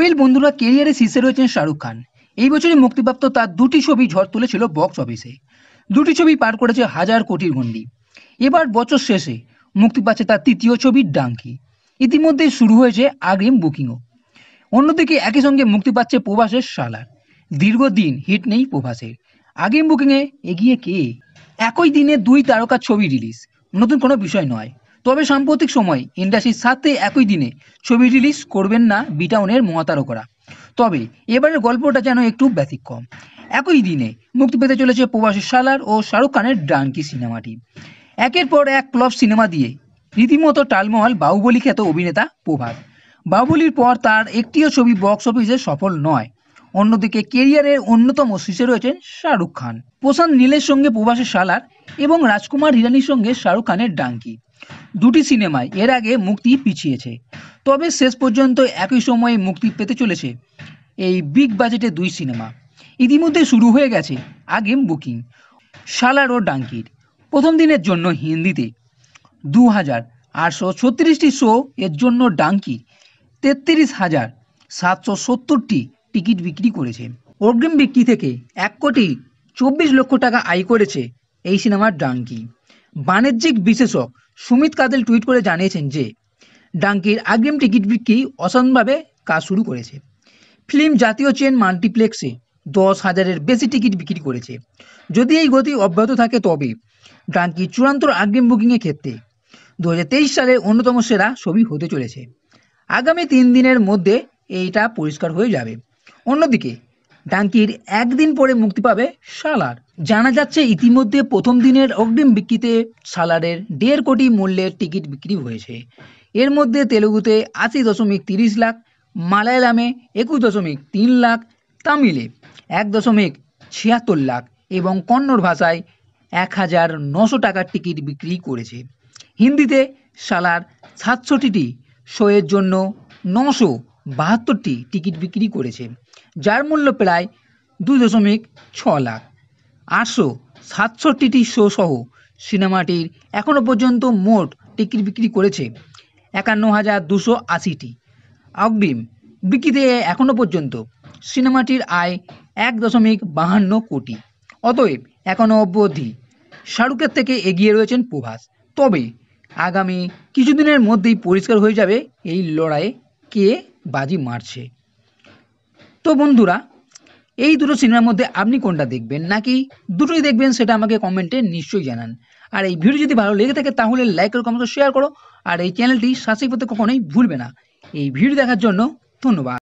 Well বন্ধুরা, কেরিয়ারে শীর্ষে রয়েছেন শাহরুখ খান। এই বছরই মুক্তিপ্রাপ্ত তার দুটি ছবি ঝড় তুলেছিল বক্স অফিসে। দুটি ছবি পার করেছে 1000 কোটির গণ্ডি। এবার বছর শেষে মুক্তি পাচ্ছে তার তৃতীয় ছবি ডাঙ্কি। ইতিমধ্যে শুরু হয়েছে আগ্রিম বুকিংও। অন্যদিকে একই সঙ্গে মুক্তি পাচ্ছে প্রভাসের সালার। দীর্ঘদিন হিট নেই প্রভাসের। আগ্রিম বুকিংয়ে এগিয়ে কে? একই দিনে দুই তারকার ছবি রিলিজ নতুন কোনো বিষয় নয়। তবে সাম্প্রতিক সময় ইন্ডাস্ট্রির সাথে একই দিনে ছবি রিলিজ করবেন না বিটাউনের মহাতারকরা। তবে এবারের গল্পটা যেন একটু ব্যতিক্রম। একই দিনে মুক্তি পেতে চলেছে প্রভাসের সালার ও শাহরুখ খানের ডাঙ্কি সিনেমাটি। একের পর এক ফ্লপ সিনেমা দিয়ে রীতিমতো টালমহল বাহুবলী খ্যাত অভিনেতা প্রভাস। বাহুবলীর পর তার একটিও ছবি বক্স অফিসে সফল নয়। অন্যদিকে কেরিয়ারের অন্যতম শীর্ষে রয়েছেন শাহরুখ খান। প্রশান্ত নীলের সঙ্গে প্রভাসের সালার এবং রাজকুমার হিরানির সঙ্গে শাহরুখ খানের ডাঙ্কি। দুটি সিনেমায় এর আগে মুক্তি পিছিয়েছে, তবে শেষ পর্যন্ত একই সময়ে মুক্তি পেতে চলেছে এই বিগ বাজেটের দুই সিনেমা। ইতিমধ্যে শুরু হয়ে গেছে আগ্রিম বুকিং সালার ও ডাঙ্কির। প্রথম দিনের জন্য হিন্দিতে 2836টি শো, এর জন্য ডাঙ্কি 33,770টি টিকিট বিক্রি করেছে। অগ্রিম বিক্রি থেকে 1,24,00,000 টাকা আয় করেছে এই সিনেমার ডাঙ্কি। বাণিজ্যিক বিশ্লেষক সুমিত কাদেল টুইট করে জানিয়েছেন যে ডাঙ্কির আগ্রিম টিকিট বিক্রি অসাধারণভাবে কাজ শুরু করেছে। ফিল্ম জাতীয় চেন মাল্টিপ্লেক্সে 10,000-এর বেশি টিকিট বিক্রি করেছে। যদি এই গতি অব্যাহত থাকে তবে ডাঙ্কি চূড়ান্ত আগ্রিম বুকিংয়ের ক্ষেত্রে 2023 সালে অন্যতম সেরা ছবি হতে চলেছে। আগামী 3 দিনের মধ্যে এইটা পরিষ্কার হয়ে যাবে। অন্যদিকে ডাঙ্কির একদিন পরে মুক্তি পাবে সালার। জানা যাচ্ছে ইতিমধ্যে প্রথম দিনের অগ্রিম বিক্রিতে সালারের 1.5 কোটি মূল্যের টিকিট বিক্রি হয়েছে। এর মধ্যে তেলুগুতে 80.30 লাখ, মালায়ালামে 21.3 লাখ, তামিলে 1.76 লাখ এবং কন্নড় ভাষায় 1,900 টাকার টিকিট বিক্রি করেছে। হিন্দিতে সালার 67টি শোয়ের জন্য 972টি টিকিট বিক্রি করেছে, যার মূল্য প্রায় 2.6 লাখ। 867টি শো সহ সিনেমাটির এখনও পর্যন্ত মোট টিকিট বিক্রি করেছে 51,280টি। অগ্রিম বিক্রিতে এখনও পর্যন্ত সিনেমাটির আয় 1.52 কোটি। অতএব এখনও অবধি শাহরুখের থেকে এগিয়ে রয়েছেন প্রভাস। তবে আগামী কিছুদিনের মধ্যেই পরিষ্কার হয়ে যাবে এই লড়াইয়ে কে বাজি মারছে। তো বন্ধুরা, এই দুটো সিনেমার মধ্যে আপনি কোনটা দেখবেন, নাকি দুটোই দেখবেন, সেটা আমাকে কমেন্টে নিশ্চয়ই জানান। আর এই ভিডিও যদি ভালো লেগে থাকে তাহলে লাইক করো, কমেন্ট করো, শেয়ার করো। আর এই চ্যানেলটি সাবস্ক্রাইব করতে কখনোই ভুলবে না। এই ভিডিও দেখার জন্য ধন্যবাদ।